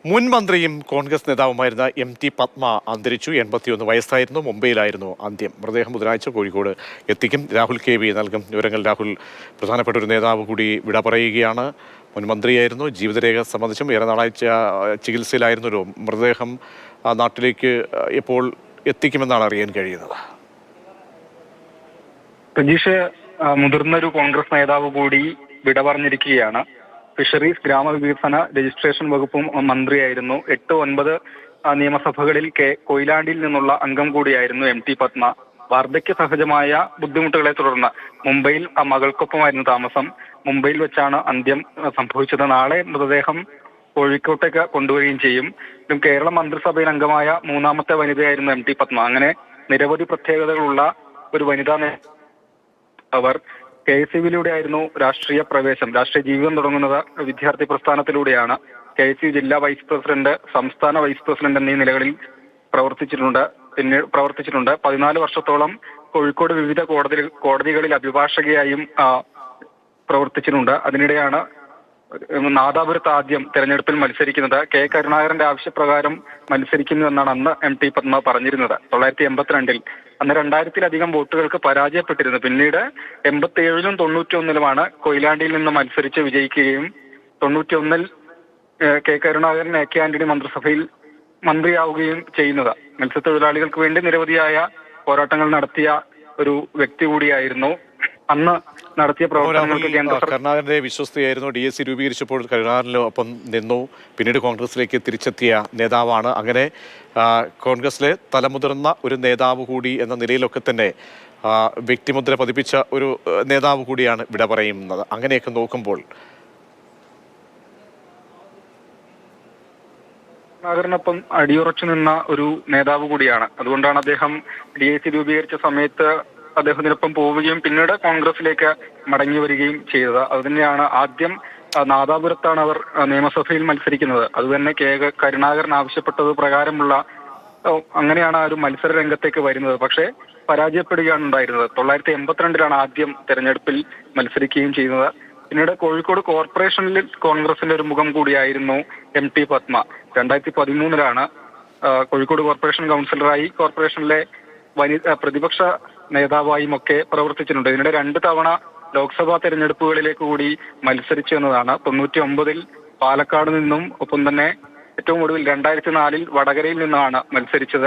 മുൻ മന്ത്രിയും കോൺഗ്രസ് നേതാവുമായിരുന്ന എം.ടി. പത്മ അന്തരിച്ചു. 81 വയസ്സായിരുന്നു. മുംബൈയിലായിരുന്നു അന്ത്യം. മൃതദേഹം ബുധനാഴ്ച കോഴിക്കോട് എത്തിക്കും. രാഹുൽ കെ.വി. നൽകും വിവരങ്ങൾ. രാഹുൽ, പ്രധാനപ്പെട്ട ഒരു നേതാവ് കൂടി വിട പറയുകയാണ്. മുൻ മന്ത്രിയായിരുന്നു. ജീവിതരേഖ സംബന്ധിച്ചും ഏറെ നാളായി ചികിത്സയിലായിരുന്നൊരു മൃതദേഹം നാട്ടിലേക്ക് എപ്പോൾ എത്തിക്കുമെന്നാണ് അറിയാൻ കഴിയുന്നത്. പ്രജീഷ്, മുതിർന്നൊരു കോൺഗ്രസ് നേതാവ് കൂടി വിട പറഞ്ഞിരിക്കുകയാണ്. ഫിഷറീസ് ഗ്രാമവികസന രജിസ്ട്രേഷൻ വകുപ്പും മന്ത്രിയായിരുന്നു. 8-9 നിയമസഭകളിൽ കൊയിലാണ്ടിയിൽ നിന്നുള്ള അംഗം കൂടിയായിരുന്നു എം.ടി. പത്മ. വാർദ്ധക്യ സഹജമായ ബുദ്ധിമുട്ടുകളെ തുടർന്ന് മുംബൈയിൽ മകൾക്കൊപ്പമായിരുന്നു താമസം. മുംബൈയിൽ വെച്ചാണ് അന്ത്യം സംഭവിച്ചത്. നാളെ മൃതദേഹം കോഴിക്കോട്ടേക്ക് കൊണ്ടുവരികയും ചെയ്യും. കേരള മന്ത്രിസഭയിൽ അംഗമായ 3ാമത്തെ വനിതയായിരുന്നു എം.ടി. പത്മ. അങ്ങനെ നിരവധി പ്രത്യേകതകളുള്ള ഒരു വനിതാ അവർ KSUവിലൂടെ ആയിരുന്നു രാഷ്ട്രീയ പ്രവേശം. രാഷ്ട്രീയ ജീവിതം തുടങ്ങുന്നത് വിദ്യാർത്ഥി പ്രസ്ഥാനത്തിലൂടെയാണ്. KSU ജില്ലാ വൈസ് പ്രസിഡന്റ്, സംസ്ഥാന വൈസ് പ്രസിഡന്റ് എന്നീ നിലകളിൽ പ്രവർത്തിച്ചിട്ടുണ്ട്. 14 വർഷത്തോളം കോഴിക്കോട് വിവിധ കോടതികളിൽ അഭിഭാഷകയായും പ്രവർത്തിച്ചിട്ടുണ്ട്. അതിനിടെയാണ് നാദാപുരത്ത് ആദ്യം തെരഞ്ഞെടുപ്പിൽ മത്സരിക്കുന്നത്. കെ കരുണാകരന്റെ ആവശ്യപ്രകാരം മത്സരിക്കുന്നു എന്നാണ് അന്ന് എം.ടി. പത്മ പറഞ്ഞിരുന്നത്. 1982-ൽ അന്ന് 2000-ലധികം വോട്ടുകൾക്ക് പരാജയപ്പെട്ടിരുന്നു. പിന്നീട് 87-ലും 91-ലുമാണ് കൊയിലാണ്ടിയിൽ നിന്ന് മത്സരിച്ച് വിജയിക്കുകയും 91-ൽ കെ കരുണാകരൻ A.K. ആന്റണി മന്ത്രിസഭയിൽ മന്ത്രിയാവുകയും ചെയ്യുന്നത്. മത്സ്യത്തൊഴിലാളികൾക്ക് വേണ്ടി നിരവധിയായ പോരാട്ടങ്ങൾ നടത്തിയ ഒരു വ്യക്തി കൂടിയായിരുന്നു. അന്ന് നടത്തിയ പ്രവർത്തനങ്ങൾക്ക് കരുണാകരന്റെ വിശ്വസ്തയായിരുന്നു. DSC രൂപീകരിച്ചപ്പോൾ കരുണാകരനൊപ്പം നിന്നു. പിന്നീട് കോൺഗ്രസിലേക്ക് തിരിച്ചെത്തിയ നേതാവാണ്. അങ്ങനെ കോൺഗ്രസിലെ തലമുതിർന്ന ഒരു നേതാവ് കൂടി എന്ന നിലയിലൊക്കെ തന്നെ വ്യക്തിമുദ്ര പതിപ്പിച്ച ഒരു നേതാവ് കൂടിയാണ് വിട പറയുന്നത്. അങ്ങനെയൊക്കെ നോക്കുമ്പോൾ കരുണാകരനൊപ്പം അടിയുറച്ചു നിന്ന ഒരു നേതാവ് കൂടിയാണ്. അതുകൊണ്ടാണ് അദ്ദേഹം DSC രൂപീകരിച്ച സമയത്ത് അദ്ദേഹത്തിനൊപ്പം പോവുകയും പിന്നീട് കോൺഗ്രസിലേക്ക് മടങ്ങി വരികയും ചെയ്തത്. അതുതന്നെയാണ് ആദ്യം നാദാപുരത്താണ് അവർ നിയമസഭയിൽ മത്സരിക്കുന്നത്. അതുതന്നെ കരുണാകരൻ ആവശ്യപ്പെട്ടത് പ്രകാരമുള്ള അങ്ങനെയാണ് ആ ഒരു മത്സര രംഗത്തേക്ക് വരുന്നത്. പക്ഷേ പരാജയപ്പെടുകയാണ് ഉണ്ടായിരുന്നത്. 1982-ലാണ് ആദ്യം തെരഞ്ഞെടുപ്പിൽ മത്സരിക്കുകയും ചെയ്യുന്നത്. പിന്നീട് കോഴിക്കോട് കോർപ്പറേഷനിൽ കോൺഗ്രസിന്റെ ഒരു മുഖം കൂടിയായിരുന്നു എം.ടി. പത്മ. 2013-ലാണ് കോഴിക്കോട് കോർപ്പറേഷൻ കൗൺസിലറായി, കോർപ്പറേഷനിലെ പ്രതിപക്ഷ നേതാവായും ഒക്കെ പ്രവർത്തിച്ചിട്ടുണ്ട്. ഇതിനിടെ 2 തവണ ലോക്സഭാ തെരഞ്ഞെടുപ്പുകളിലേക്ക് കൂടി മത്സരിച്ചു എന്നതാണ്. 99-ൽ പാലക്കാട് നിന്നും, ഒപ്പം തന്നെ ഏറ്റവും ഒടുവിൽ 2004-ൽ വടകരയിൽ നിന്നാണ് മത്സരിച്ചത്.